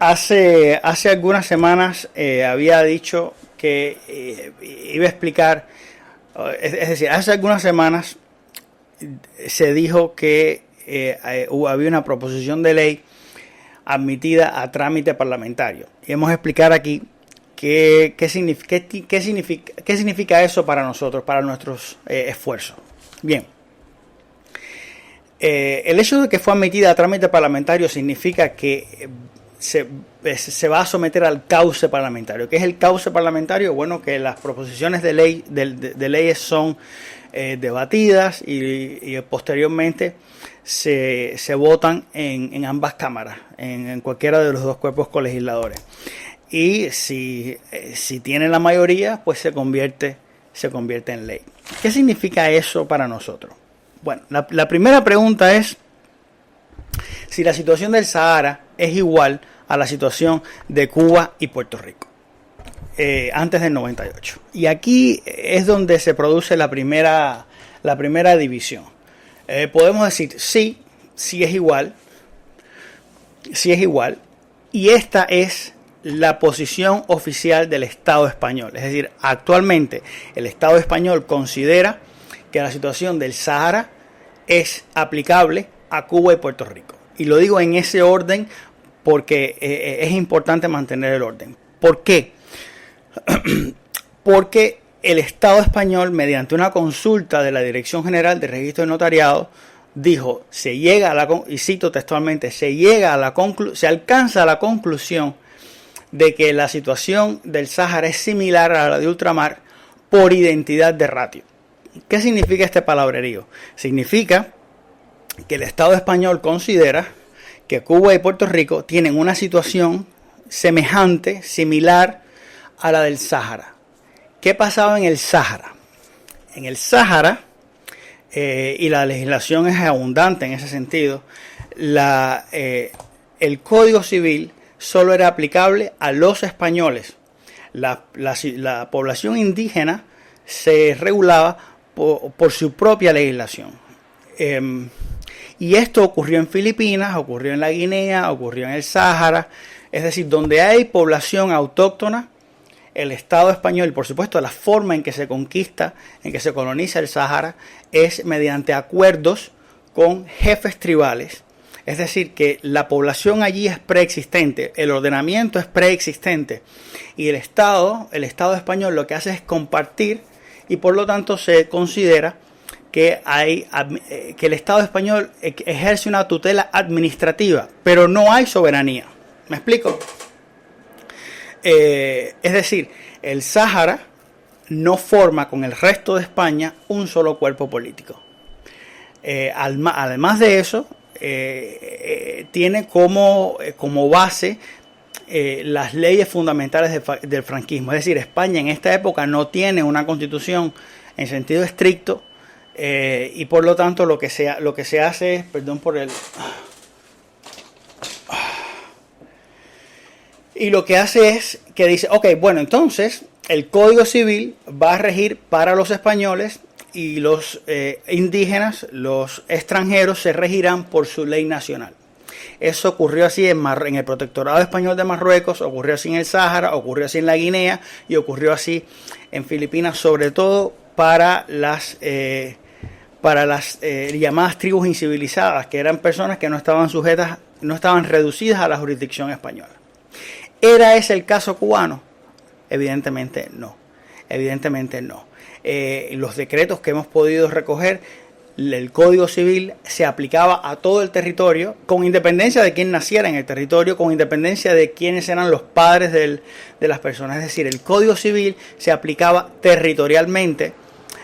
Hace algunas semanas había dicho que iba a explicar, es decir, hace algunas semanas se dijo que había una proposición de ley admitida a trámite parlamentario. Y vamos a explicar aquí qué significa eso para nosotros, para nuestros esfuerzos. Bien. El hecho de que fue admitida a trámite parlamentario significa que se va a someter al cauce parlamentario. ¿Qué es el cauce parlamentario? Bueno, que las proposiciones de leyes son debatidas y posteriormente se votan en ambas cámaras, en cualquiera de los dos cuerpos colegisladores. Y si tiene la mayoría, pues se convierte en ley. ¿Qué significa eso para nosotros? Bueno, la primera pregunta es si la situación del Sahara es igual a la situación de Cuba y Puerto Rico antes del 98. Y aquí es donde se produce la primera división. Podemos decir sí es igual, y esta es la posición oficial del Estado español. Es decir, actualmente el Estado español considera que la situación del Sahara es aplicable a Cuba y Puerto Rico. Y lo digo en ese orden porque es importante mantener el orden. ¿Por qué? Porque el Estado español, mediante una consulta de la Dirección General de Registro de Notariado, dijo, y cito textualmente, se alcanza a la conclusión de que la situación del Sáhara es similar a la de ultramar por identidad de ratio. ¿Qué significa este palabrerío? Significa que el Estado español considera que Cuba y Puerto Rico tienen una situación semejante, similar a la del Sáhara. ¿Qué pasaba en el Sáhara? En el Sáhara, y la legislación es abundante en ese sentido, el Código Civil solo era aplicable a los españoles. La población indígena se regulaba por su propia legislación. Y esto ocurrió en Filipinas, ocurrió en la Guinea, ocurrió en el Sáhara. Es decir, donde hay población autóctona, el Estado español, y por supuesto la forma en que se conquista, en que se coloniza el Sáhara, es mediante acuerdos con jefes tribales. Es decir, que la población allí es preexistente, el ordenamiento es preexistente, y el Estado español lo que hace es compartir, y por lo tanto se considera que el Estado español ejerce una tutela administrativa, pero no hay soberanía. ¿Me explico? Es decir, el Sáhara no forma con el resto de España un solo cuerpo político. Además de eso, tiene como base las leyes fundamentales del franquismo. Es decir, España en esta época no tiene una constitución en sentido estricto, y por lo tanto lo que se hace es, y lo que hace es que dice, ok, bueno, entonces el Código Civil va a regir para los españoles y los indígenas, los extranjeros, se regirán por su ley nacional. Eso ocurrió así en el Protectorado Español de Marruecos, ocurrió así en el Sáhara, ocurrió así en la Guinea y ocurrió así en Filipinas, sobre todo para las llamadas tribus incivilizadas, que eran personas que no estaban reducidas a la jurisdicción española. ¿Era ese el caso cubano? Evidentemente no. Los decretos que hemos podido recoger, el Código Civil se aplicaba a todo el territorio, con independencia de quién naciera en el territorio, con independencia de quiénes eran los padres de las personas. Es decir, el Código Civil se aplicaba territorialmente,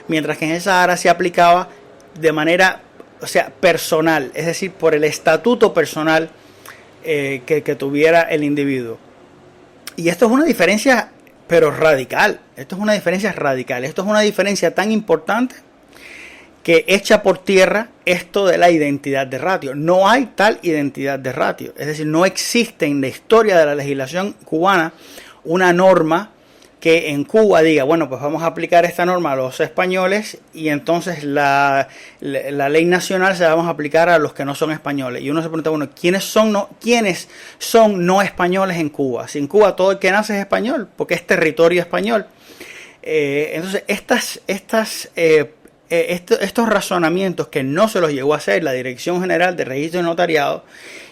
mientras que en el Sahara se aplicaba de manera, personal, es decir, por el estatuto personal que tuviera el individuo. Y esto es una diferencia, pero radical. Esto es una diferencia tan importante que echa por tierra esto de la identidad de ratio. No hay tal identidad de ratio. Es decir, no existe en la historia de la legislación cubana una norma que en Cuba diga, bueno, pues vamos a aplicar esta norma a los españoles y entonces la ley nacional se la vamos a aplicar a los que no son españoles. Y uno se pregunta, bueno, ¿quiénes son no españoles en Cuba? Si en Cuba todo el que nace es español, porque es territorio español. Entonces, estos razonamientos que no se los llegó a hacer la Dirección General de Registro y Notariado,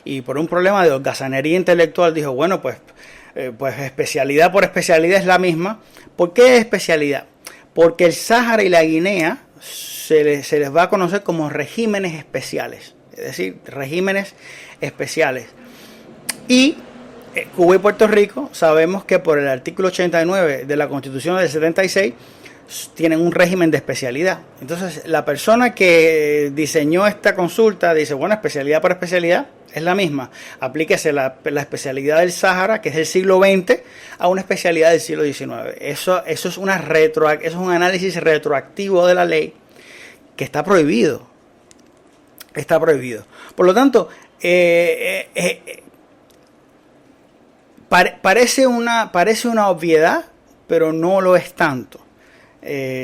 y por un problema de holgazanería intelectual dijo, bueno, pues especialidad por especialidad es la misma. ¿Por qué especialidad? Porque el Sáhara y la Guinea se les va a conocer como regímenes especiales, es decir, regímenes especiales. Y Cuba y Puerto Rico sabemos que por el artículo 89 de la Constitución del 76 tienen un régimen de especialidad. Entonces la persona que diseñó esta consulta dice, bueno, especialidad por especialidad es la misma, aplíquese la especialidad del Sáhara, que es del siglo XX, a una especialidad del siglo XIX. Eso es un análisis retroactivo de la ley que está prohibido. Está prohibido. Por lo tanto, parece una obviedad, pero no lo es tanto.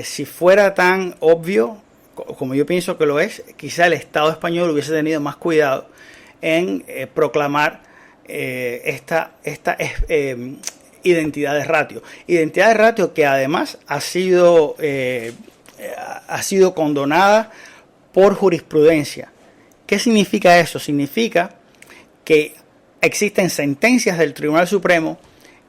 Si fuera tan obvio como yo pienso que lo es, quizá el Estado español hubiese tenido más cuidado en proclamar esta identidad de ratio. Identidad de ratio que además ha sido condonada por jurisprudencia. ¿Qué significa eso? Significa que existen sentencias del Tribunal Supremo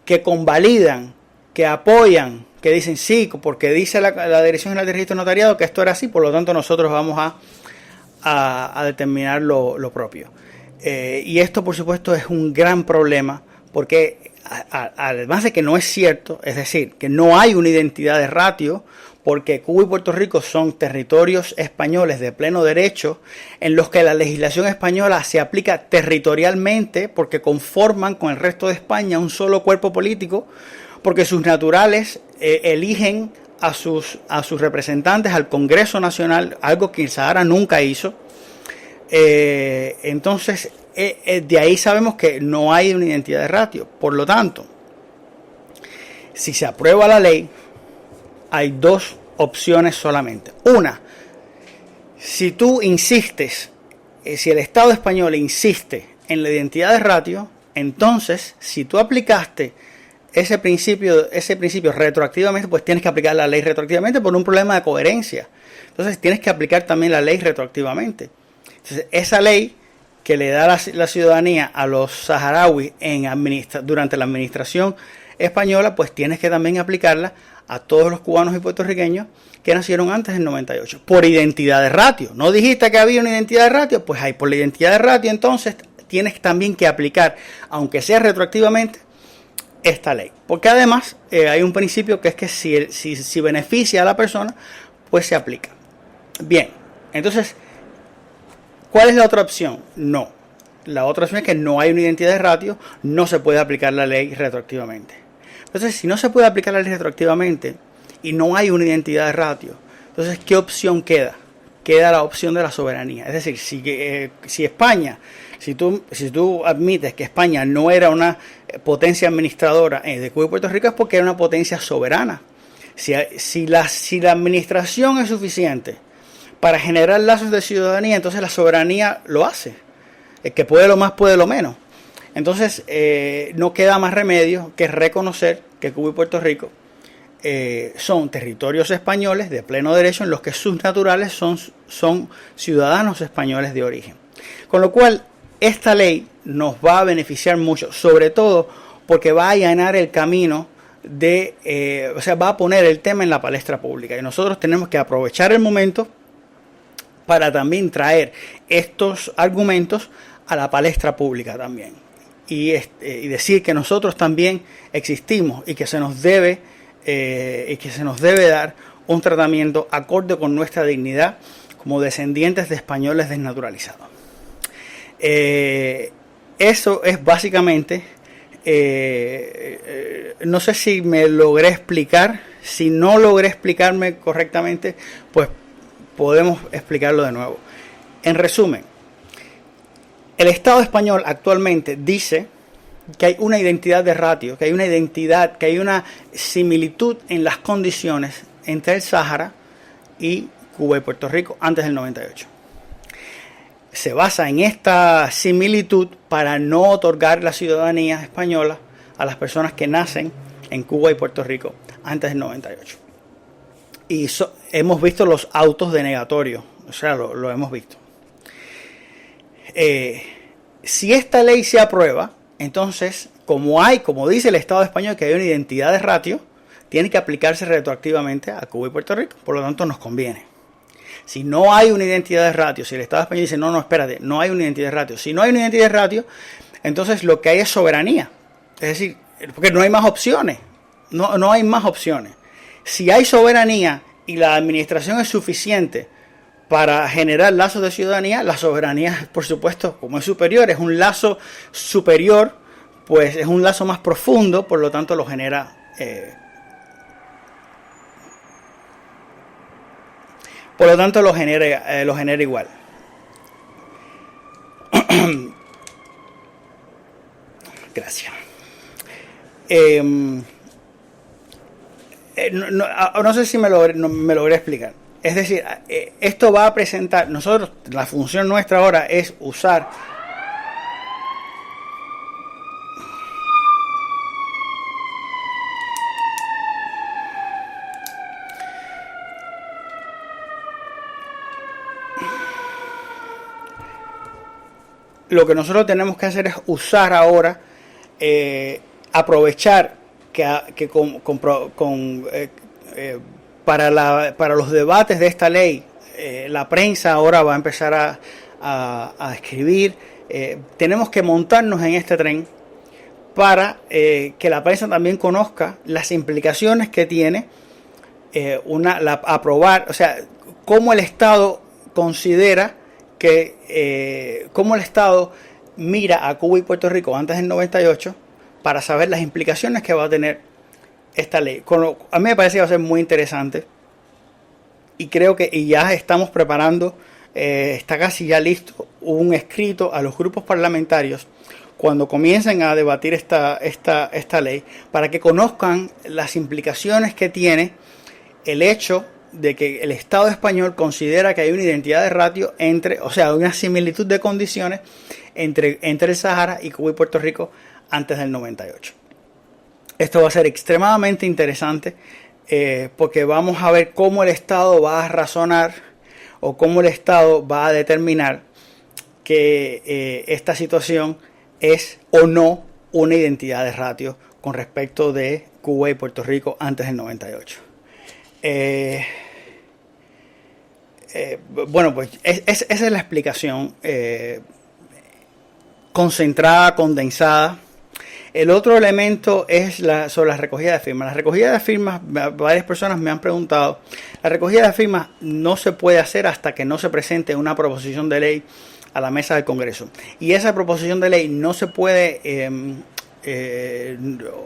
que convalidan, que apoyan, que dicen sí, porque dice la Dirección General de Registro Notariado que esto era así, por lo tanto nosotros vamos a determinar lo propio. Y esto, por supuesto, es un gran problema, porque además de que no es cierto, es decir, que no hay una identidad de ratio, porque Cuba y Puerto Rico son territorios españoles de pleno derecho, en los que la legislación española se aplica territorialmente, porque conforman con el resto de España un solo cuerpo político, porque sus naturales eligen a sus representantes al Congreso Nacional, algo que el Sahara nunca hizo. Entonces, de ahí sabemos que no hay una identidad de ratio. Por lo tanto, si se aprueba la ley, hay dos opciones solamente. Una, si tú insistes, si el Estado español insiste en la identidad de ratio, entonces, si tú aplicaste ese principio retroactivamente, pues tienes que aplicar la ley retroactivamente por un problema de coherencia. Entonces, tienes que aplicar también la ley retroactivamente. Entonces, esa ley que le da la ciudadanía a los saharauis durante la administración española, pues tienes que también aplicarla a todos los cubanos y puertorriqueños que nacieron antes del 98, por identidad de ratio. ¿No dijiste que había una identidad de ratio? Pues hay por la identidad de ratio, entonces tienes también que aplicar, aunque sea retroactivamente, esta ley. Porque además hay un principio que es que si beneficia a la persona, pues se aplica. Bien, entonces, ¿cuál es la otra opción? No. La otra opción es que no hay una identidad de ratio, no se puede aplicar la ley retroactivamente. Entonces, si no se puede aplicar la ley retroactivamente y no hay una identidad de ratio, entonces, ¿qué opción queda? Queda la opción de la soberanía. Es decir, si España, si tú admites que España no era una potencia administradora de Cuba y Puerto Rico, es porque era una potencia soberana. Si la administración es suficiente para generar lazos de ciudadanía, entonces la soberanía lo hace. El que puede lo más, puede lo menos. Entonces, no queda más remedio que reconocer que Cuba y Puerto Rico son territorios españoles de pleno derecho en los que sus naturales son ciudadanos españoles de origen. Con lo cual, esta ley nos va a beneficiar mucho, sobre todo porque va a allanar el camino va a poner el tema en la palestra pública. Y nosotros tenemos que aprovechar el momento para también traer estos argumentos a la palestra pública también. Y decir que nosotros también existimos y que se nos debe dar un tratamiento acorde con nuestra dignidad como descendientes de españoles desnaturalizados. Eso es básicamente, no sé si me logré explicar. Si no logré explicarme correctamente, pues podemos explicarlo de nuevo. En resumen, el Estado español actualmente dice que hay una identidad de ratio, que hay una identidad, que hay una similitud en las condiciones entre el Sáhara y Cuba y Puerto Rico antes del 98. Se basa en esta similitud para no otorgar la ciudadanía española a las personas que nacen en Cuba y Puerto Rico antes del 98. Y hemos visto los autos denegatorios, o sea, lo hemos visto. Si esta ley se aprueba, entonces, como dice el Estado español que hay una identidad de ratio, tiene que aplicarse retroactivamente a Cuba y Puerto Rico, por lo tanto nos conviene. Si no hay una identidad de ratio, si el Estado español dice, no, espérate, no hay una identidad de ratio, si no hay una identidad de ratio, entonces lo que hay es soberanía, es decir, porque no hay más opciones, no hay más opciones. Si hay soberanía y la administración es suficiente para generar lazos de ciudadanía, la soberanía, por supuesto, como es superior, es un lazo superior, pues es un lazo más profundo, por lo tanto lo genera igual. Gracias. No sé si me logré explicar. Es decir, esto va a presentar, nosotros, la función nuestra ahora es usar lo que nosotros tenemos que hacer es usar ahora, aprovechar que para los debates de esta ley, la prensa ahora va a empezar a escribir. Tenemos que montarnos en este tren para que la prensa también conozca las implicaciones que tiene aprobar, o sea, cómo el Estado considera cómo el Estado mira a Cuba y Puerto Rico antes del 98 para saber las implicaciones que va a tener esta ley. A mí me parece que va a ser muy interesante y creo que ya estamos preparando, está casi ya listo un escrito a los grupos parlamentarios cuando comiencen a debatir esta ley, para que conozcan las implicaciones que tiene el hecho de que el Estado español considera que hay una identidad de ratio o sea, una similitud de condiciones entre el Sáhara y Cuba y Puerto Rico antes del 98. Esto va a ser extremadamente interesante porque vamos a ver cómo el Estado va a razonar o cómo el Estado va a determinar que esta situación es o no una identidad de ratio con respecto de Cuba y Puerto Rico antes del 98. Bueno, pues esa es la explicación concentrada, condensada. El otro elemento es sobre la recogida de firmas. La recogida de firmas, varias personas me han preguntado, la recogida de firmas no se puede hacer hasta que no se presente una proposición de ley a la mesa del Congreso. Y esa proposición de ley no se puede,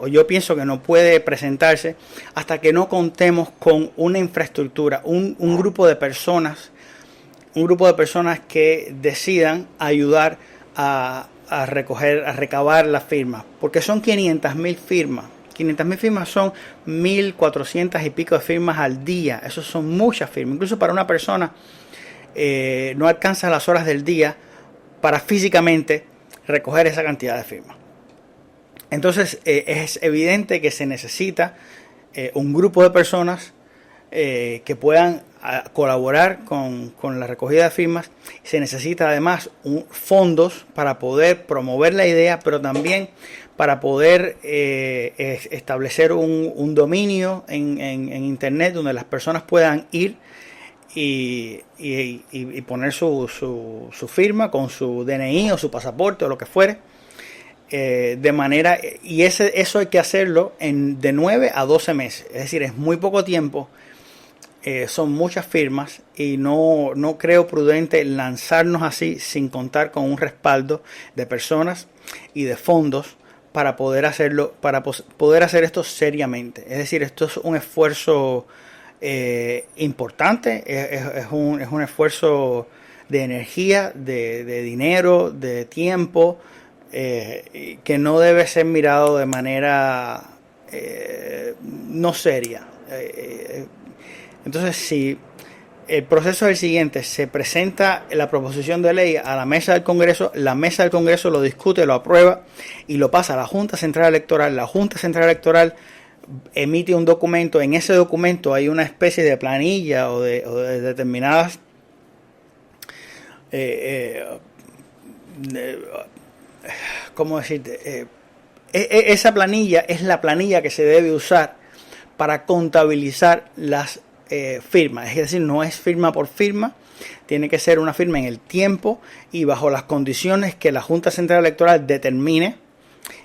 yo pienso que no puede presentarse hasta que no contemos con una infraestructura, un grupo de personas que decidan ayudar a recabar las firmas, porque son 500.000 firmas. 500.000 firmas son 1.400 y pico de firmas al día. Eso son muchas firmas. Incluso para una persona no alcanza las horas del día para físicamente recoger esa cantidad de firmas. Entonces es evidente que se necesita un grupo de personas que puedan colaborar con la recogida de firmas. Se necesita además fondos para poder promover la idea, pero también para poder establecer un dominio en Internet donde las personas puedan ir y poner su firma con su DNI o su pasaporte o lo que fuere, de manera, y eso hay que hacerlo de 9 a 12 meses, es decir, es muy poco tiempo. Son muchas firmas y no creo prudente lanzarnos así sin contar con un respaldo de personas y de fondos para poder hacerlo, para poder hacer esto seriamente. Es decir, esto es un esfuerzo importante, es un esfuerzo de energía, de dinero, de tiempo, que no debe ser mirado de manera no seria. Entonces, si el proceso es el siguiente: se presenta la proposición de ley a la mesa del Congreso, la mesa del Congreso lo discute, lo aprueba y lo pasa a la Junta Central Electoral. La Junta Central Electoral emite un documento. En ese documento hay una especie de planilla o de determinadas ¿cómo decirte? Esa planilla es la planilla que se debe usar para contabilizar las firmas. Es decir, no es firma por firma, tiene que ser una firma en el tiempo y bajo las condiciones que la Junta Central Electoral determine,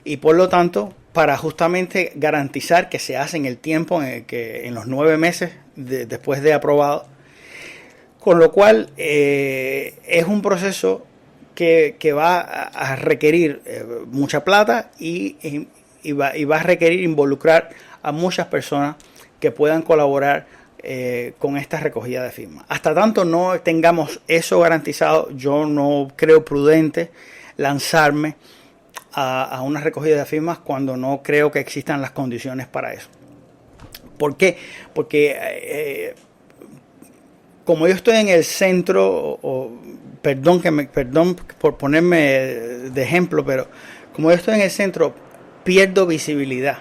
y por lo tanto para justamente garantizar que se hace en el tiempo en los 9 meses después de aprobado. Con lo cual es un proceso que va a requerir mucha plata y va a requerir involucrar a muchas personas que puedan colaborar con esta recogida de firmas. Hasta tanto no tengamos eso garantizado, yo no creo prudente lanzarme a una recogida de firmas cuando no creo que existan las condiciones para eso. ¿Por qué? Porque como yo estoy en el centro, perdón por ponerme de ejemplo, pero como yo estoy en el centro, pierdo visibilidad.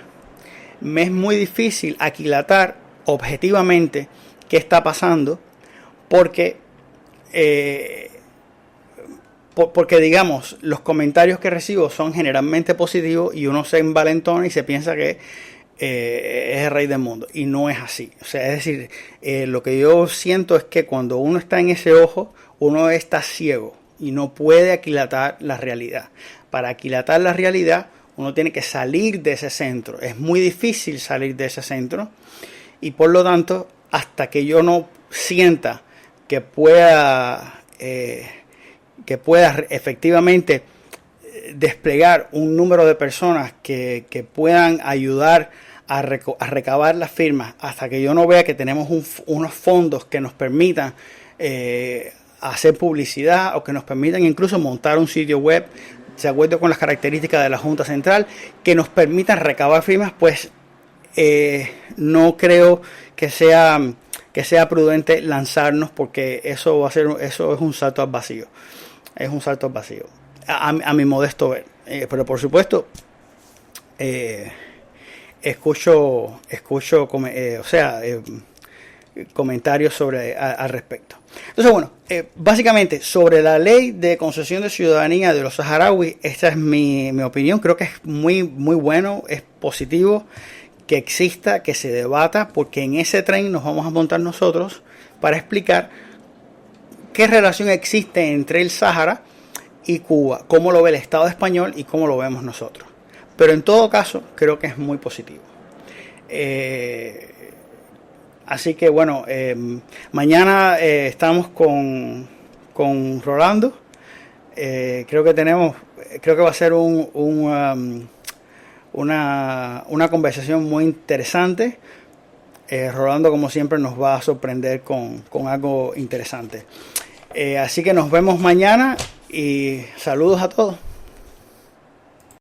Me es muy difícil aquilatar objetivamente qué está pasando, porque digamos, los comentarios que recibo son generalmente positivos y uno se envalentona y se piensa que es el rey del mundo, y no es así. O sea, es decir, lo que yo siento es que cuando uno está en ese ojo, uno está ciego y no puede aquilatar la realidad. Para aquilatar la realidad, uno tiene que salir de ese centro. Es muy difícil salir de ese centro, y por lo tanto, hasta que yo no sienta que pueda efectivamente desplegar un número de personas que puedan ayudar a recabar las firmas, hasta que yo no vea que tenemos unos fondos que nos permitan hacer publicidad, o que nos permitan incluso montar un sitio web de acuerdo con las características de la Junta Central, que nos permitan recabar firmas, pues no creo que sea prudente lanzarnos, porque eso es un salto al vacío. Es un salto al vacío, a mi modesto ver. Pero por supuesto, escucho comentarios al respecto. Entonces, bueno, básicamente sobre la ley de concesión de ciudadanía de los saharauis, esta es mi opinión. Creo que es muy, muy bueno, es positivo que exista, que se debata, porque en ese tren nos vamos a montar nosotros para explicar qué relación existe entre el Sáhara y Cuba, cómo lo ve el Estado español y cómo lo vemos nosotros. Pero en todo caso, creo que es muy positivo. Así que bueno, mañana estamos con Rolando. Creo que va a ser una conversación muy interesante. Rolando, como siempre, nos va a sorprender con algo interesante. Así que nos vemos mañana y saludos a todos.